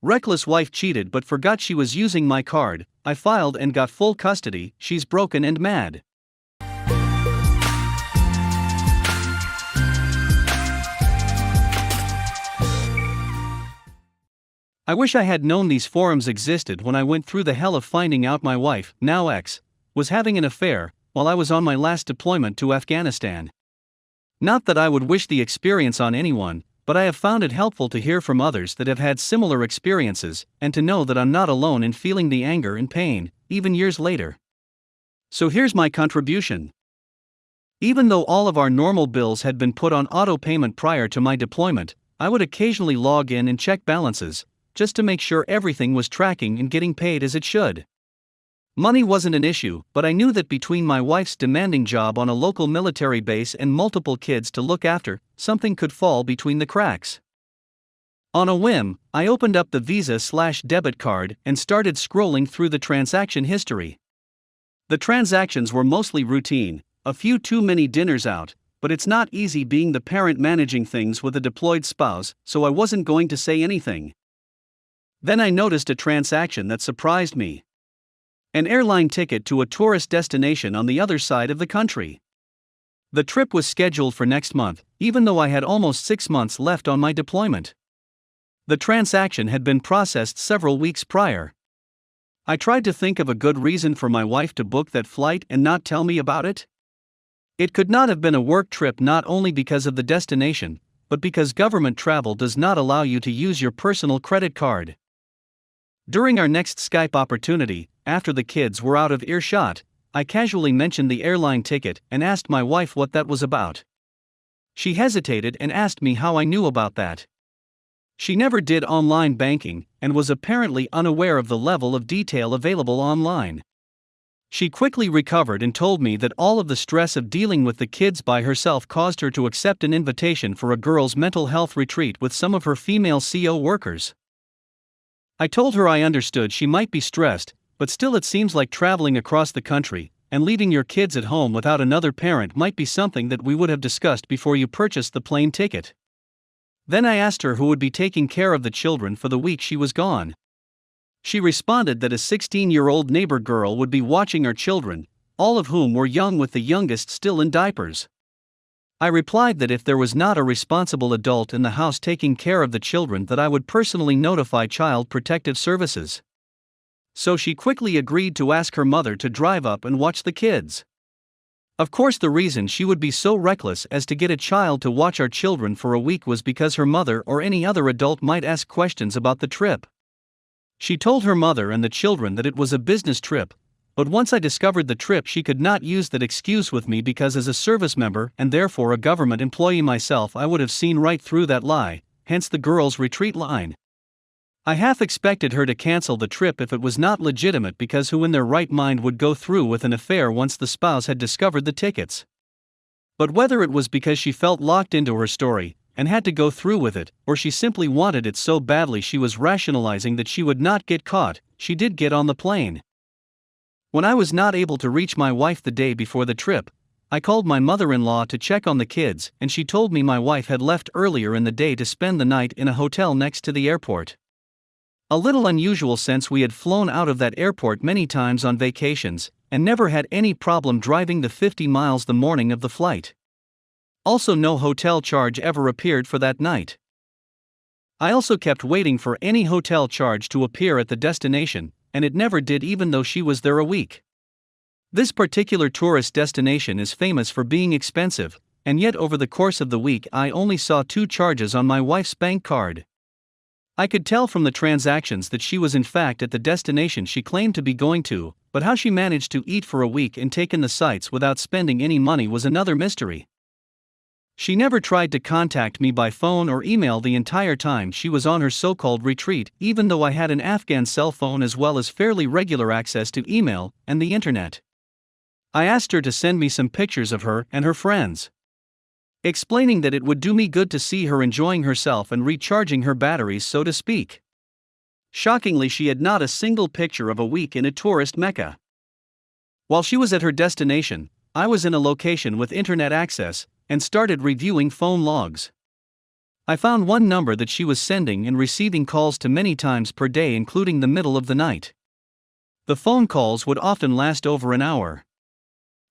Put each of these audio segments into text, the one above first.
Reckless wife cheated but forgot she was using my card. I filed and got full custody. She's broken and mad. I wish I had known these forums existed when I went through the hell of finding out my wife, now ex, was having an affair while I was on my last deployment to Afghanistan. Not that I would wish the experience on anyone, but I have found it helpful to hear from others that have had similar experiences, and to know that I'm not alone in feeling the anger and pain, even years later. So here's my contribution. Even though all of our normal bills had been put on auto payment prior to my deployment, I would occasionally log in and check balances, just to make sure everything was tracking and getting paid as it should. Money wasn't an issue, but I knew that between my wife's demanding job on a local military base and multiple kids to look after, something could fall between the cracks. On a whim, I opened up the Visa/debit card and started scrolling through the transaction history. The transactions were mostly routine, a few too many dinners out, but it's not easy being the parent managing things with a deployed spouse, so I wasn't going to say anything. Then I noticed a transaction that surprised me. An airline ticket to a tourist destination on the other side of the country. The trip was scheduled for next month, even though I had almost 6 months left on my deployment. The transaction had been processed several weeks prior. I tried to think of a good reason for my wife to book that flight and not tell me about it. It could not have been a work trip, not only because of the destination, but because government travel does not allow you to use your personal credit card. During our next Skype opportunity, after the kids were out of earshot, I casually mentioned the airline ticket and asked my wife what that was about. She hesitated and asked me how I knew about that. She never did online banking and was apparently unaware of the level of detail available online. She quickly recovered and told me that all of the stress of dealing with the kids by herself caused her to accept an invitation for a girls' mental health retreat with some of her female CO workers. I told her I understood she might be stressed, but still it seems like traveling across the country and leaving your kids at home without another parent might be something that we would have discussed before you purchased the plane ticket. Then I asked her who would be taking care of the children for the week she was gone. She responded that a 16-year-old neighbor girl would be watching our children, all of whom were young, with the youngest still in diapers. I replied that if there was not a responsible adult in the house taking care of the children, that I would personally notify Child Protective Services. So she quickly agreed to ask her mother to drive up and watch the kids. Of course, the reason she would be so reckless as to get a child to watch our children for a week was because her mother or any other adult might ask questions about the trip. She told her mother and the children that it was a business trip, but once I discovered the trip, she could not use that excuse with me, because as a service member and therefore a government employee myself, I would have seen right through that lie, hence the girls' retreat line. I half expected her to cancel the trip if it was not legitimate, because who in their right mind would go through with an affair once the spouse had discovered the tickets? But whether it was because she felt locked into her story and had to go through with it, or she simply wanted it so badly she was rationalizing that she would not get caught, she did get on the plane. When I was not able to reach my wife the day before the trip, I called my mother-in-law to check on the kids, and she told me my wife had left earlier in the day to spend the night in a hotel next to the airport. A little unusual, since we had flown out of that airport many times on vacations, and never had any problem driving the 50 miles the morning of the flight. Also, no hotel charge ever appeared for that night. I also kept waiting for any hotel charge to appear at the destination, and it never did, even though she was there a week. This particular tourist destination is famous for being expensive, and yet over the course of the week I only saw 2 charges on my wife's bank card. I could tell from the transactions that she was in fact at the destination she claimed to be going to, but how she managed to eat for a week and take in the sights without spending any money was another mystery. She never tried to contact me by phone or email the entire time she was on her so-called retreat, even though I had an Afghan cell phone as well as fairly regular access to email and the internet. I asked her to send me some pictures of her and her friends, explaining that it would do me good to see her enjoying herself and recharging her batteries, so to speak. Shockingly, she had not a single picture of a week in a tourist mecca. While she was at her destination, I was in a location with internet access and started reviewing phone logs. I found one number that she was sending and receiving calls to many times per day, including the middle of the night. The phone calls would often last over an hour.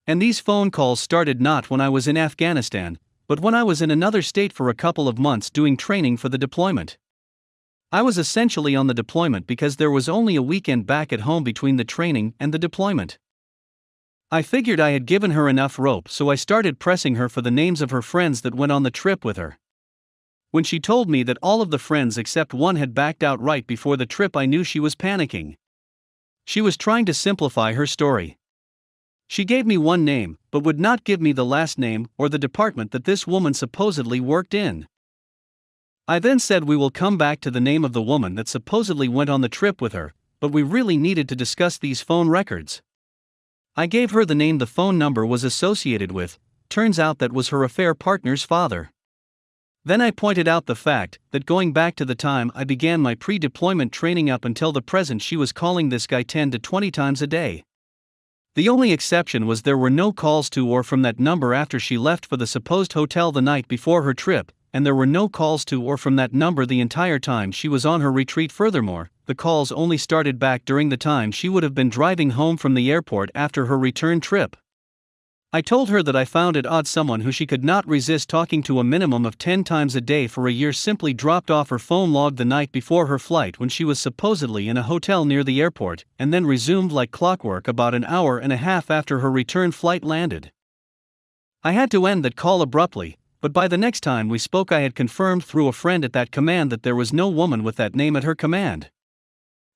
And these phone calls started not when I was in Afghanistan, but when I was in another state for a couple of months doing training for the deployment. I was essentially on the deployment because there was only a weekend back at home between the training and the deployment. I figured I had given her enough rope, so I started pressing her for the names of her friends that went on the trip with her. When she told me that all of the friends except one had backed out right before the trip, I knew she was panicking. She was trying to simplify her story. She gave me one name, but would not give me the last name or the department that this woman supposedly worked in. I then said we will come back to the name of the woman that supposedly went on the trip with her, but we really needed to discuss these phone records. I gave her the name the phone number was associated with. Turns out that was her affair partner's father. Then I pointed out the fact that going back to the time I began my pre-deployment training up until the present, she was calling this guy 10 to 20 times a day. The only exception was there were no calls to or from that number after she left for the supposed hotel the night before her trip, and there were no calls to or from that number the entire time she was on her retreat. Furthermore, the calls only started back during the time she would have been driving home from the airport after her return trip. I told her that I found it odd someone who she could not resist talking to a minimum of 10 times a day for a year simply dropped off her phone log the night before her flight when she was supposedly in a hotel near the airport, and then resumed like clockwork about an hour and a half after her return flight landed. I had to end that call abruptly, but by the next time we spoke I had confirmed through a friend at that command that there was no woman with that name at her command.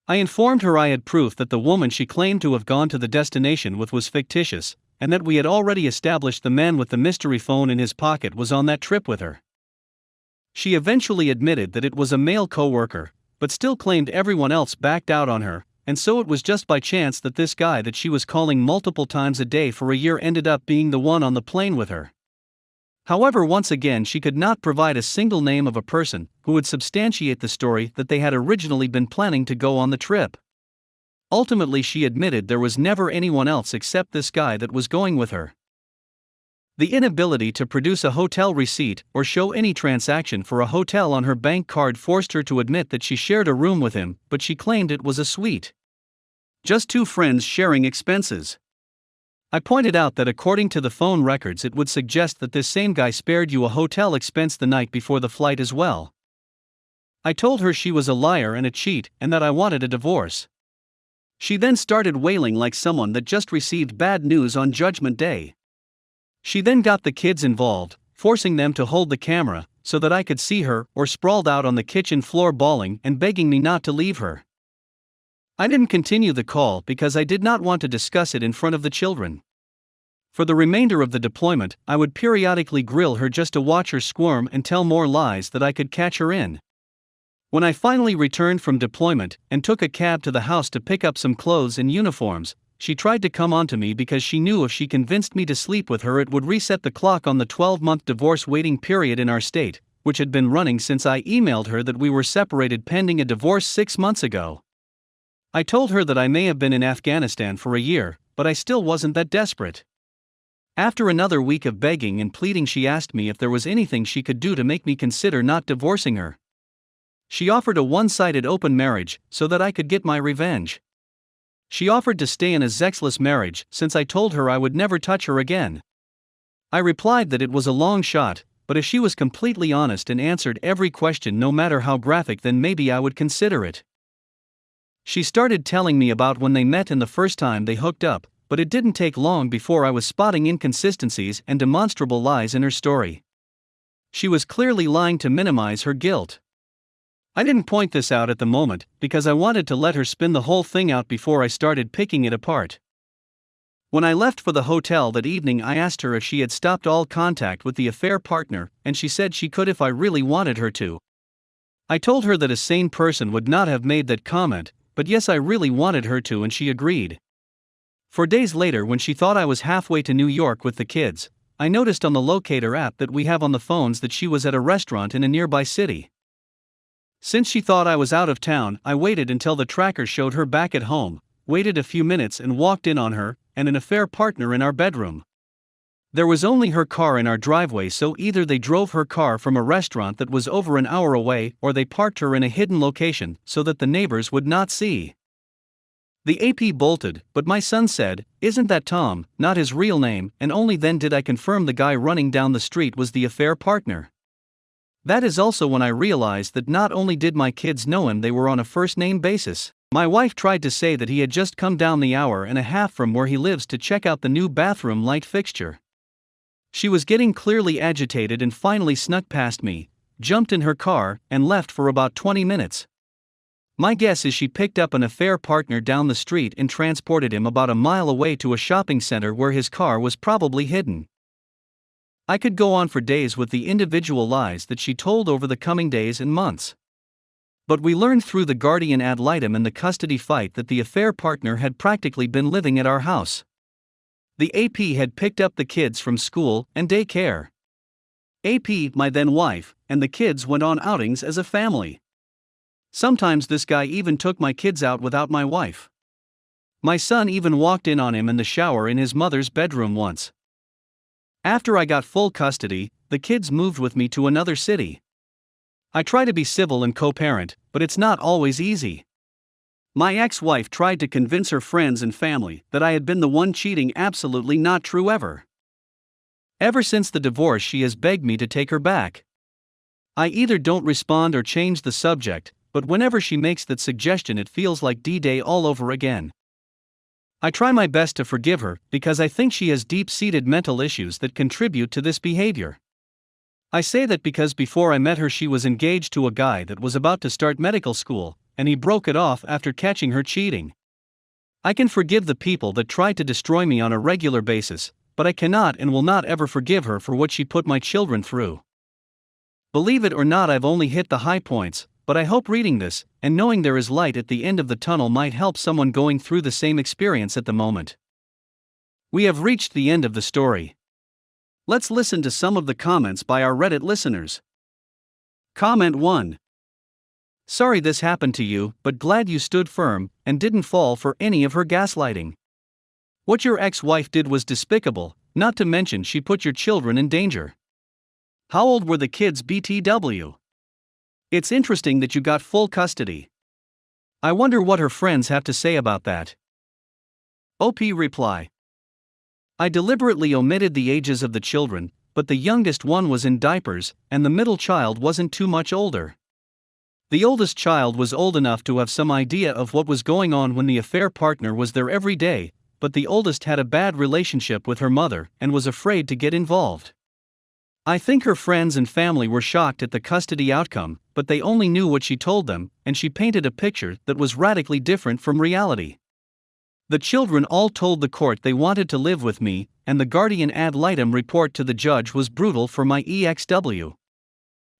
I informed her I had proof that the woman she claimed to have gone to the destination with was fictitious, and that we had already established the man with the mystery phone in his pocket was on that trip with her. She eventually admitted that it was a male co-worker, but still claimed everyone else backed out on her, and so it was just by chance that this guy that she was calling multiple times a day for a year ended up being the one on the plane with her. However, once again she could not provide a single name of a person who would substantiate the story that they had originally been planning to go on the trip. Ultimately, she admitted there was never anyone else except this guy that was going with her. The inability to produce a hotel receipt or show any transaction for a hotel on her bank card forced her to admit that she shared a room with him, but she claimed it was a suite. Just two friends sharing expenses. I pointed out that according to the phone records it would suggest that this same guy spared you a hotel expense the night before the flight as well. I told her she was a liar and a cheat and that I wanted a divorce. She then started wailing like someone that just received bad news on Judgment Day. She then got the kids involved, forcing them to hold the camera so that I could see her, or sprawled out on the kitchen floor bawling and begging me not to leave her. I didn't continue the call because I did not want to discuss it in front of the children. For the remainder of the deployment, I would periodically grill her just to watch her squirm and tell more lies that I could catch her in. When I finally returned from deployment and took a cab to the house to pick up some clothes and uniforms, she tried to come on to me because she knew if she convinced me to sleep with her it would reset the clock on the 12-month divorce waiting period in our state, which had been running since I emailed her that we were separated pending a divorce 6 months ago. I told her that I may have been in Afghanistan for a year, but I still wasn't that desperate. After another week of begging and pleading, she asked me if there was anything she could do to make me consider not divorcing her. She offered a one-sided open marriage so that I could get my revenge. She offered to stay in a sexless marriage since I told her I would never touch her again. I replied that it was a long shot, but if she was completely honest and answered every question no matter how graphic, then maybe I would consider it. She started telling me about when they met and the first time they hooked up, but it didn't take long before I was spotting inconsistencies and demonstrable lies in her story. She was clearly lying to minimize her guilt. I didn't point this out at the moment because I wanted to let her spin the whole thing out before I started picking it apart. When I left for the hotel that evening, I asked her if she had stopped all contact with the affair partner, and she said she could if I really wanted her to. I told her that a sane person would not have made that comment, but yes, I really wanted her to, and she agreed. 4 days later, when she thought I was halfway to New York with the kids, I noticed on the locator app that we have on the phones that she was at a restaurant in a nearby city. Since she thought I was out of town, I waited until the tracker showed her back at home, waited a few minutes and walked in on her and an affair partner in our bedroom. There was only her car in our driveway, so either they drove her car from a restaurant that was over an hour away or they parked her in a hidden location so that the neighbors would not see. The AP bolted, but my son said, "Isn't that Tom?" Not his real name, and only then did I confirm the guy running down the street was the affair partner. That is also when I realized that not only did my kids know him, they were on a first-name basis. My wife tried to say that he had just come down the hour and a half from where he lives to check out the new bathroom light fixture. She was getting clearly agitated and finally snuck past me, jumped in her car, and left for about 20 minutes. My guess is she picked up an affair partner down the street and transported him about a mile away to a shopping center where his car was probably hidden. I could go on for days with the individual lies that she told over the coming days and months. But we learned through the guardian ad litem and the custody fight that the affair partner had practically been living at our house. The AP had picked up the kids from school and daycare. AP, my then wife, and the kids went on outings as a family. Sometimes this guy even took my kids out without my wife. My son even walked in on him in the shower in his mother's bedroom once. After I got full custody, the kids moved with me to another city. I try to be civil and co-parent, but it's not always easy. My ex-wife tried to convince her friends and family that I had been the one cheating. Absolutely not true ever. Ever since the divorce, she has begged me to take her back. I either don't respond or change the subject, but whenever she makes that suggestion, it feels like D-Day all over again. I try my best to forgive her because I think she has deep-seated mental issues that contribute to this behavior. I say that because before I met her she was engaged to a guy that was about to start medical school, and he broke it off after catching her cheating. I can forgive the people that try to destroy me on a regular basis, but I cannot and will not ever forgive her for what she put my children through. Believe it or not, I've only hit the high points, but I hope reading this, and knowing there is light at the end of the tunnel, might help someone going through the same experience at the moment. We have reached the end of the story. Let's listen to some of the comments by our Reddit listeners. Comment 1. Sorry this happened to you, but glad you stood firm and didn't fall for any of her gaslighting. What your ex-wife did was despicable, not to mention she put your children in danger. How old were the kids, BTW? It's interesting that you got full custody. I wonder what her friends have to say about that. OP reply. I deliberately omitted the ages of the children, but the youngest one was in diapers, and the middle child wasn't too much older. The oldest child was old enough to have some idea of what was going on when the affair partner was there every day, but the oldest had a bad relationship with her mother and was afraid to get involved. I think her friends and family were shocked at the custody outcome, but they only knew what she told them, and she painted a picture that was radically different from reality. The children all told the court they wanted to live with me, and the guardian ad litem report to the judge was brutal for my EXW.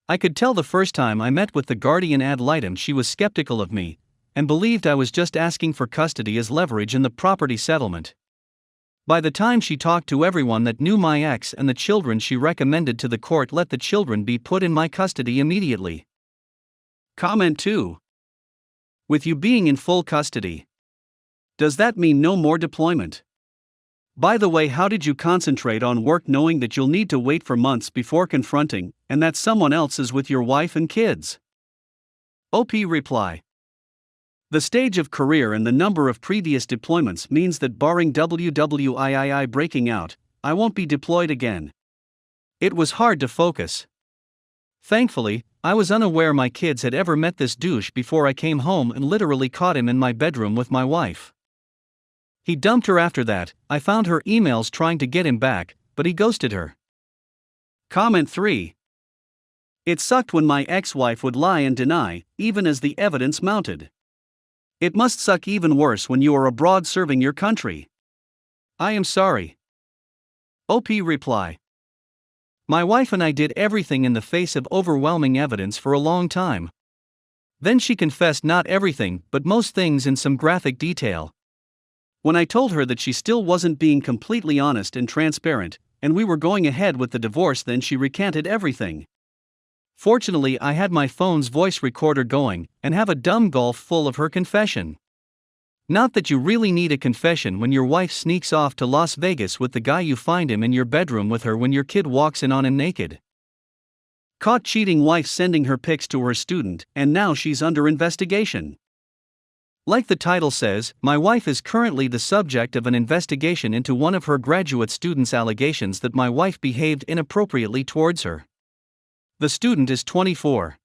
I could tell the first time I met with the guardian ad litem she was skeptical of me, and believed I was just asking for custody as leverage in the property settlement. By the time she talked to everyone that knew my ex and the children, she recommended to the court let the children be put in my custody immediately. Comment 2. With you being in full custody, does that mean no more deployment? By the way, how did you concentrate on work knowing that you'll need to wait for months before confronting, and that someone else is with your wife and kids? OP reply. The stage of career and the number of previous deployments means that barring WWII breaking out, I won't be deployed again. It was hard to focus. Thankfully, I was unaware my kids had ever met this douche before I came home and literally caught him in my bedroom with my wife. He dumped her after that. I found her emails trying to get him back, but he ghosted her. Comment 3. It sucked when my ex-wife would lie and deny, even as the evidence mounted. It must suck even worse when you are abroad serving your country. I am sorry. OP reply. My wife and I did everything in the face of overwhelming evidence for a long time. Then she confessed not everything, but most things in some graphic detail. When I told her that she still wasn't being completely honest and transparent, and we were going ahead with the divorce, then she recanted everything. Fortunately, I had my phone's voice recorder going, and have a dumb gulf full of her confession. Not that you really need a confession when your wife sneaks off to Las Vegas with the guy you find him in your bedroom with her when your kid walks in on him naked. Caught cheating wife sending her pics to her student, and now she's under investigation. Like the title says, my wife is currently the subject of an investigation into one of her graduate students' allegations that my wife behaved inappropriately towards her. The student is 24.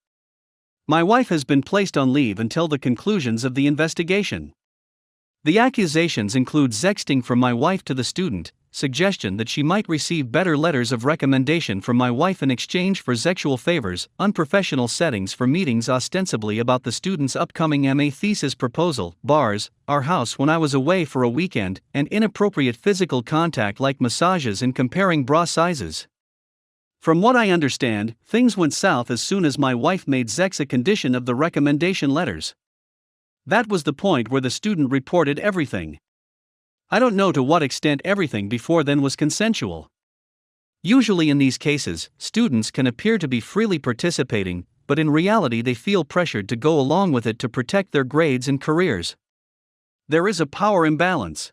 My wife has been placed on leave until the conclusions of the investigation. The accusations include sexting from my wife to the student, suggestion that she might receive better letters of recommendation from my wife in exchange for sexual favors, unprofessional settings for meetings ostensibly about the student's upcoming MA thesis proposal, bars, our house when I was away for a weekend, and inappropriate physical contact like massages and comparing bra sizes. From what I understand, things went south as soon as my wife made sex a condition of the recommendation letters. That was the point where the student reported everything. I don't know to what extent everything before then was consensual. Usually in these cases, students can appear to be freely participating, but in reality they feel pressured to go along with it to protect their grades and careers. There is a power imbalance.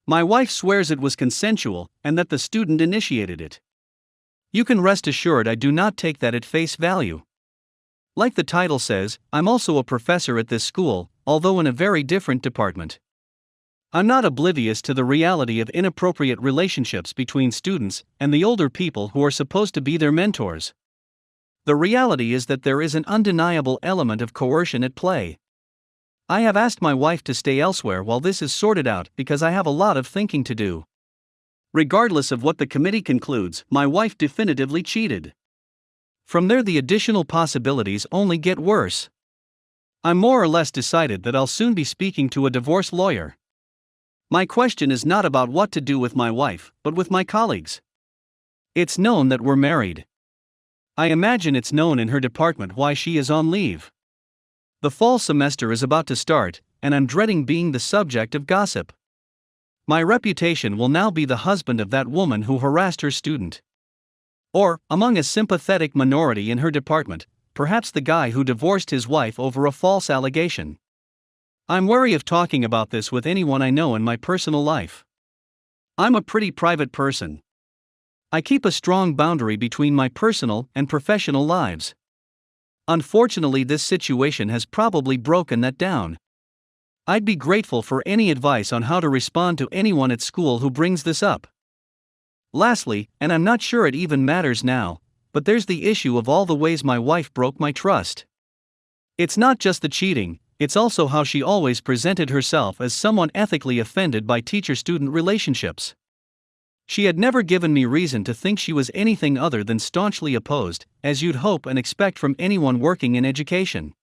My wife swears it was consensual, and that the student initiated it. You can rest assured I do not take that at face value. Like the title says, I'm also a professor at this school, although in a very different department. I'm not oblivious to the reality of inappropriate relationships between students and the older people who are supposed to be their mentors. The reality is that there is an undeniable element of coercion at play. I have asked my wife to stay elsewhere while this is sorted out because I have a lot of thinking to do. Regardless of what the committee concludes, my wife definitively cheated. From there, the additional possibilities only get worse. I'm more or less decided that I'll soon be speaking to a divorce lawyer. My question is not about what to do with my wife, but with my colleagues. It's known that we're married. I imagine it's known in her department why she is on leave. The fall semester is about to start, and I'm dreading being the subject of gossip. My reputation will now be the husband of that woman who harassed her student. Or, among a sympathetic minority in her department, perhaps the guy who divorced his wife over a false allegation. I'm wary of talking about this with anyone I know in my personal life. I'm a pretty private person. I keep a strong boundary between my personal and professional lives. Unfortunately, this situation has probably broken that down. I'd be grateful for any advice on how to respond to anyone at school who brings this up. Lastly, and I'm not sure it even matters now, but there's the issue of all the ways my wife broke my trust. It's not just the cheating, it's also how she always presented herself as someone ethically offended by teacher-student relationships. She had never given me reason to think she was anything other than staunchly opposed, as you'd hope and expect from anyone working in education.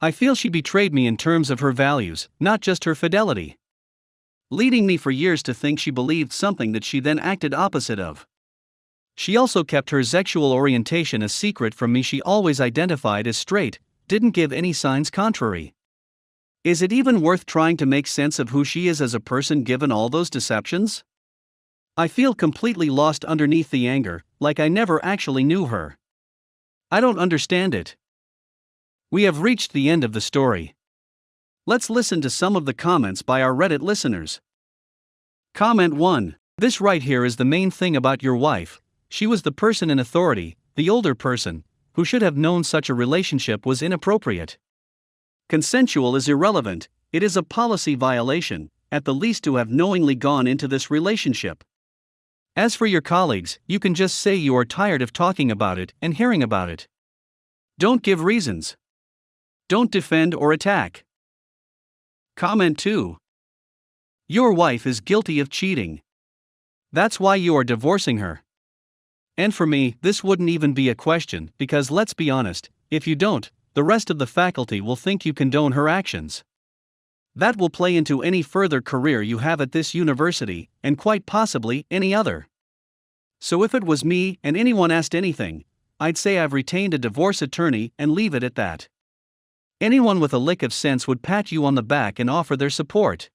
I feel she betrayed me in terms of her values, not just her fidelity. Leading me for years to think she believed something that she then acted opposite of. She also kept her sexual orientation a secret from me. She always identified as straight, didn't give any signs contrary. Is it even worth trying to make sense of who she is as a person given all those deceptions? I feel completely lost underneath the anger, like I never actually knew her. I don't understand it. We have reached the end of the story. Let's listen to some of the comments by our Reddit listeners. Comment 1. This right here is the main thing about your wife. She was the person in authority, the older person, who should have known such a relationship was inappropriate. Consensual is irrelevant, it is a policy violation, at the least to have knowingly gone into this relationship. As for your colleagues, you can just say you are tired of talking about it and hearing about it. Don't give reasons. Don't defend or attack. Comment 2. Your wife is guilty of cheating. That's why you are divorcing her. And for me, this wouldn't even be a question, because let's be honest, if you don't, the rest of the faculty will think you condone her actions. That will play into any further career you have at this university, and quite possibly any other. So if it was me and anyone asked anything, I'd say I've retained a divorce attorney and leave it at that. Anyone with a lick of sense would pat you on the back and offer their support.